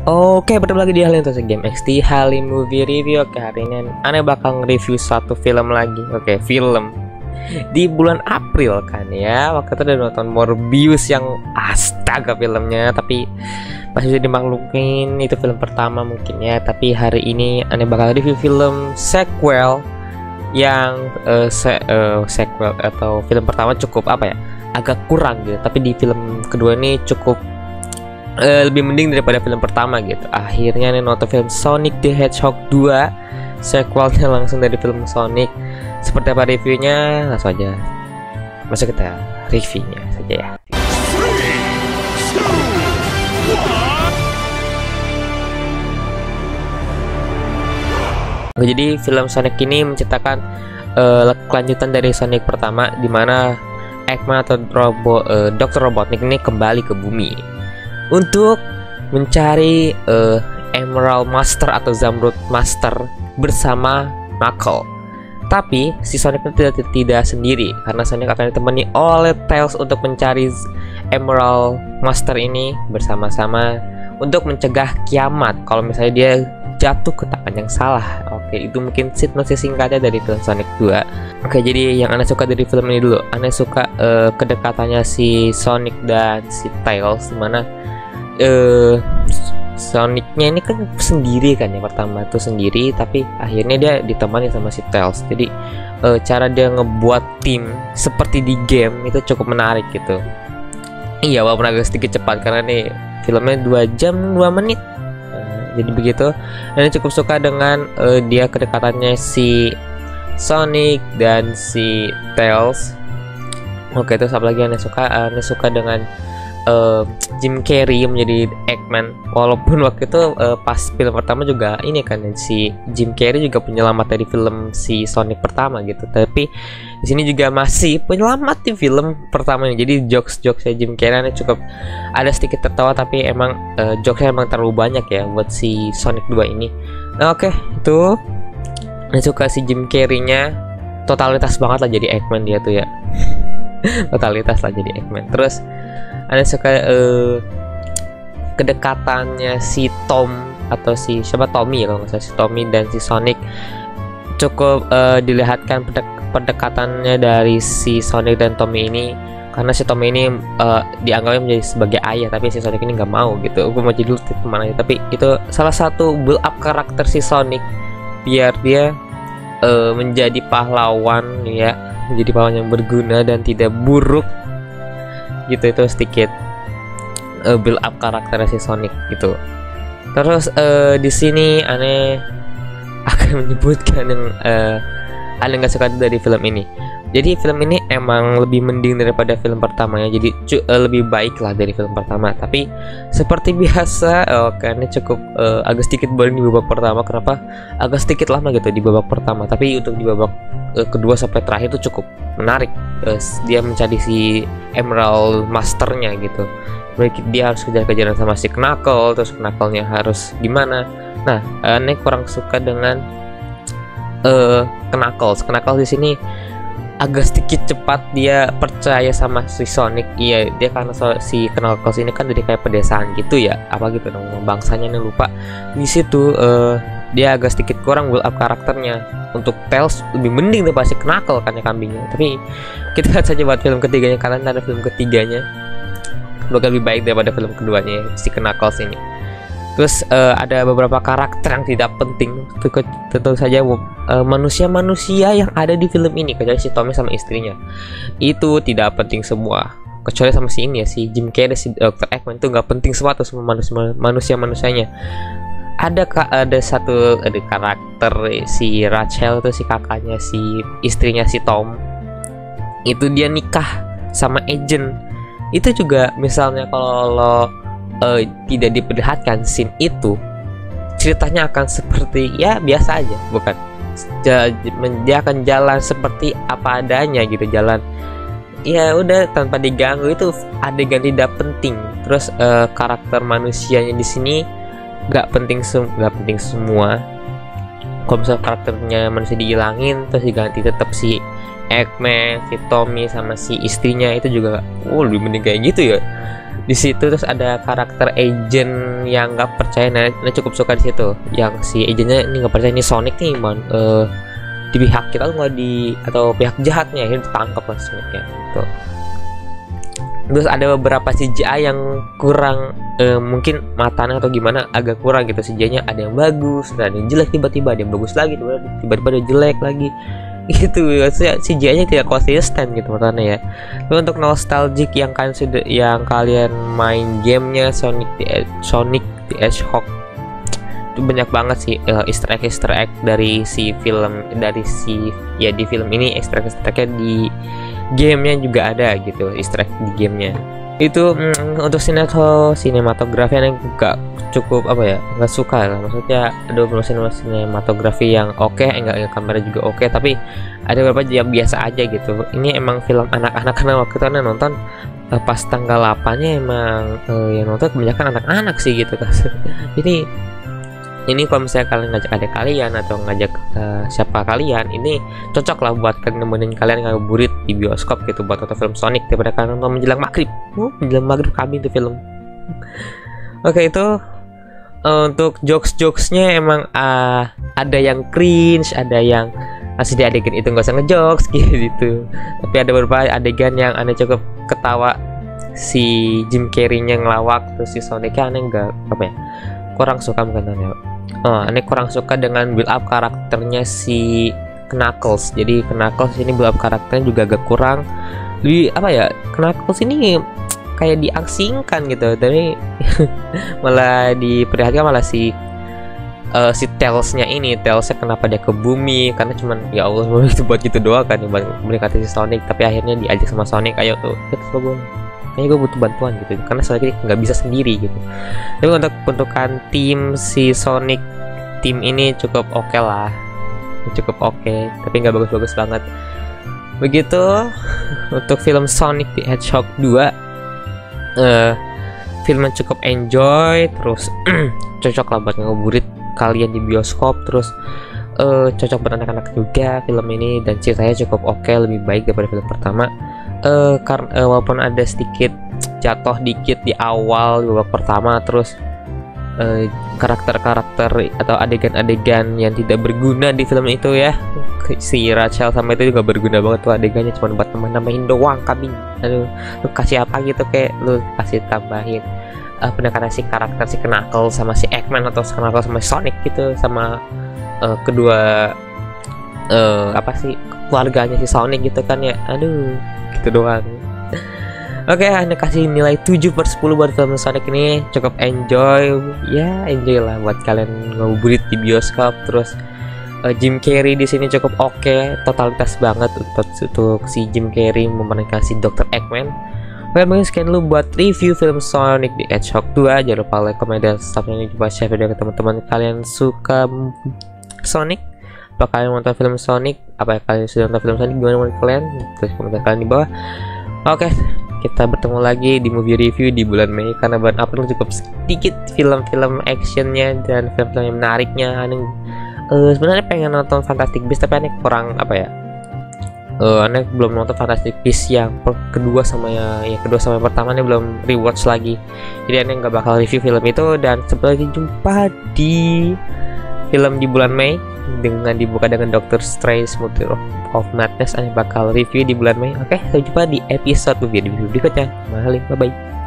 Oke, bertemu lagi di Halim Toxic Game XT Halim Movie Review. Oke, hari ini aneh bakal nge-review satu film lagi. Oke, film di bulan April kan ya. Waktu itu udah nonton Morbius yang astaga filmnya, tapi masih bisa dimaklumin itu film pertama mungkin ya. Tapi hari ini aneh bakal review film sequel yang sequel atau film pertama cukup apa ya, agak kurang gitu. Tapi di film kedua ini cukup lebih mending daripada film pertama gitu. Akhirnya nih nonton film Sonic the Hedgehog 2, sequelnya langsung dari film Sonic. Seperti apa reviewnya? Langsung aja masuk kita reviewnya saja ya. Jadi film Sonic ini menceritakan kelanjutan dari Sonic pertama, di mana Eggman atau Dr. Robotnik ini kembali ke bumi untuk mencari Emerald Master atau Zamrud Master bersama Knuckle. Tapi si Sonic tidak sendiri, karena Sonic akan ditemani oleh Tails untuk mencari Emerald Master ini bersama-sama untuk mencegah kiamat kalau misalnya dia jatuh ke tangan yang salah. Oke, itu mungkin sinopsis singkatnya dari film Sonic 2. Oke, jadi yang Anda suka dari film ini dulu. Anda suka kedekatannya si Sonic dan si Tails, dimana Sonicnya ini kan sendiri kan ya, pertama tuh sendiri, tapi akhirnya dia ditemani sama si Tails. Jadi cara dia ngebuat tim seperti di game itu cukup menarik gitu. Iya, walaupun agak sedikit cepat karena nih filmnya 2 jam 2 menit. Jadi begitu. Dan cukup suka dengan dia kedekatannya si Sonic dan si Tails. Oke, terus apa lagi Anda suka dengan Jim Carrey menjadi Eggman. Walaupun waktu itu pas film pertama juga ini kan si Jim Carrey juga penyelamat dari film si Sonic pertama gitu. Tapi di sini juga masih penyelamat di film pertamanya. Jadi jokes-jokesnya Jim Carrey cukup ada sedikit tertawa, tapi emang jokesnya emang terlalu banyak ya buat si Sonic 2 ini. Nah, oke, itu saya suka si Jim Carrey-nya totalitas banget lah jadi Eggman dia tuh ya. Totalitas lah jadi Eggman. Terus Anda suka kedekatannya si Tom atau si siapa, Tommy kalau nggak salah, si Tommy dan si Sonic. Cukup dilihatkan pendekatannya dari si Sonic dan Tommy ini, karena si Tommy ini dianggapnya menjadi sebagai ayah, tapi si Sonic ini nggak mau gitu. Gue mau jadi teman aja. Tapi itu salah satu build up karakter si Sonic biar dia menjadi pahlawan ya, menjadi pahlawan yang berguna dan tidak buruk gitu. Itu sedikit build up karakter si Sonic gitu. Terus di sini aneh akan menyebutkan yang aneh nggak suka dari film ini. Jadi film ini emang lebih mending daripada film pertamanya, jadi lebih baik lah dari film pertama. Tapi seperti biasa, karena cukup agak sedikit boring di babak pertama. Kenapa? Agak sedikit lama gitu di babak pertama. Tapi untuk di babak kedua sampai terakhir itu cukup menarik. Dia mencari si Emerald Masternya gitu. Dia harus kejar-kejaran sama si Knuckle, terus Knuckle-nya harus gimana. Nah, aneh kurang suka dengan Knuckles di sini. Agak sedikit cepat dia percaya sama si Sonic. Iya, dia karena si Knuckles ini kan dari kayak pedesaan gitu ya, apa gitu dong bangsanya nih, lupa. Di situ dia agak sedikit kurang build up karakternya. Untuk Tails lebih mending daripada si Knuckles kan ya, kambingnya. Tapi kita lihat saja buat film ketiganya, karena ada film ketiganya bakal lebih baik daripada film keduanya si Knuckles ini. Terus ada beberapa karakter yang tidak penting, tentu saja manusia-manusia yang ada di film ini, kecuali si Tommy sama istrinya itu tidak penting semua, kecuali sama si ini ya, si Jim Carrey, si Dr. Eggman itu nggak penting semua tuh, semua manusia-manusianya. Ada karakter si Rachel tuh, si kakaknya si istrinya si Tom, itu dia nikah sama agent. Itu juga misalnya kalau tidak diperlihatkan scene itu, ceritanya akan seperti ya biasa aja, bukan? Dia akan jalan seperti apa adanya gitu, jalan ya udah tanpa diganggu. Itu adegan tidak penting. Terus karakter manusianya di sini nggak penting semua. Kalau misalnya karakternya manusia dihilangin terus diganti tetap si Eggman, si Tommy sama si istrinya, itu juga lebih mending kayak gitu ya. di situ. Terus ada karakter agent yang nggak percaya, nah cukup suka di situ. Yang si agentnya ini nggak percaya ini Sonic nih di pihak kita tuh nggak atau pihak jahatnya, akhirnya ditangkap lah Sonicnya gitu. Terus ada beberapa CGI yang kurang, mungkin matanya atau gimana agak kurang gitu. CGI-nya ada yang bagus, ada yang jelek, tiba-tiba ada yang bagus lagi, tiba-tiba ada jelek lagi gitu. CGI-nya tidak konsisten gitu menurutnya ya. Tapi untuk nostalgic yang kalian main gamenya Sonic the Hedgehog itu banyak banget sih Easter egg dari si film, di film ini Easter egg-nya di gamenya juga ada gitu, Easter egg di gamenya itu. Untuk sinematografi yang enggak cukup nggak suka lah, maksudnya ada beberapa sinematografi yang oke, enggak kamera juga oke, tapi ada beberapa yang biasa aja gitu. Ini emang film anak-anak, karena waktu itu nonton pas tanggal 8-nya emang yang nonton kebanyakan anak-anak sih gitu kan. Jadi ini kalau misalnya kalian ngajak adik kalian atau ngajak siapa kalian, ini cocok lah buat nemenin kalian ngabuburit di bioskop gitu, buat nonton film Sonic daripada kalian nonton menjelang maghrib. Menjelang maghrib kami itu film. Oke, itu untuk jokes-jokesnya emang ada yang cringe, ada yang masih di adegan itu nggak usah ngejokes gitu. Tapi ada beberapa adegan yang aneh cukup ketawa, si Jim Carrey-nya ngelawak, terus si Sonic-nya aneh kurang suka aneh kurang suka dengan build up karakternya si Knuckles. Jadi Knuckles ini build up karakternya juga agak kurang. Lebih Knuckles ini kayak diangsingkan gitu, tapi malah diperlihatkan malah si Tails-nya kenapa dia ke bumi, karena cuman ya Allah itu buat gitu doang kan, mendekati si Sonic. Tapi akhirnya diajak sama Sonic, ayo tuh kayaknya gue butuh bantuan gitu, karena Sonic nggak bisa sendiri gitu. Tapi untuk bentukan tim si Sonic, tim ini cukup oke lah, tapi nggak bagus-bagus banget begitu. Untuk film Sonic the Hedgehog 2, filmnya cukup enjoy, terus cocok lah buat ngabuburit kalian di bioskop, terus cocok buat anak-anak juga film ini, dan ceritanya cukup oke, lebih baik daripada film pertama. Karena walaupun ada sedikit jatuh dikit di awal di babak pertama, terus karakter-karakter atau adegan-adegan yang tidak berguna di film itu ya, si Rachel sama itu juga berguna banget tuh adegannya, cuma buat nambahin doang kambing. Aduh, lu kasih apa gitu, kayak lu kasih tambahin pendekatan si karakter si Knuckles sama si Eggman, atau Knuckles sama Sonic gitu, sama kedua keluarganya si Sonic gitu kan ya. Aduh, gitu doang. Oke, Anda kasih nilai 7/10 buat film Sonic ini. Cukup enjoy lah buat kalian ngabuburit di bioskop. Terus Jim Carrey di sini cukup oke, totalitas banget untuk si Jim Carrey memerankan si Dr. Eggman. Oke, mungkin sekian dulu buat review film Sonic the Hedgehog 2. Jangan lupa like, comment, dan subscribe, ini juga share video ke teman-teman kalian suka Sonic. Apa kalian nonton film Sonic? Apa kalian sudah nonton film Sonic? Gimana menurut kalian? Terus komentar kalian di bawah. Oke, kita bertemu lagi di movie review di bulan Mei, karena bahan upload cukup sedikit film-film actionnya dan film-film yang menariknya. Sebenarnya pengen nonton Fantastic Beasts, tapi aneh kurang aneh belum nonton Fantastic Beasts yang kedua sama yang pertama, ini belum rewatch lagi. Jadi aneh nggak bakal review film itu. Dan sampai jumpa di film di bulan Mei dengan dibuka dengan Doctor Strange Multiverse of Madness. Aneh bakal review di bulan Mei. Oke, sampai jumpa di episode video berikutnya. Bye bye.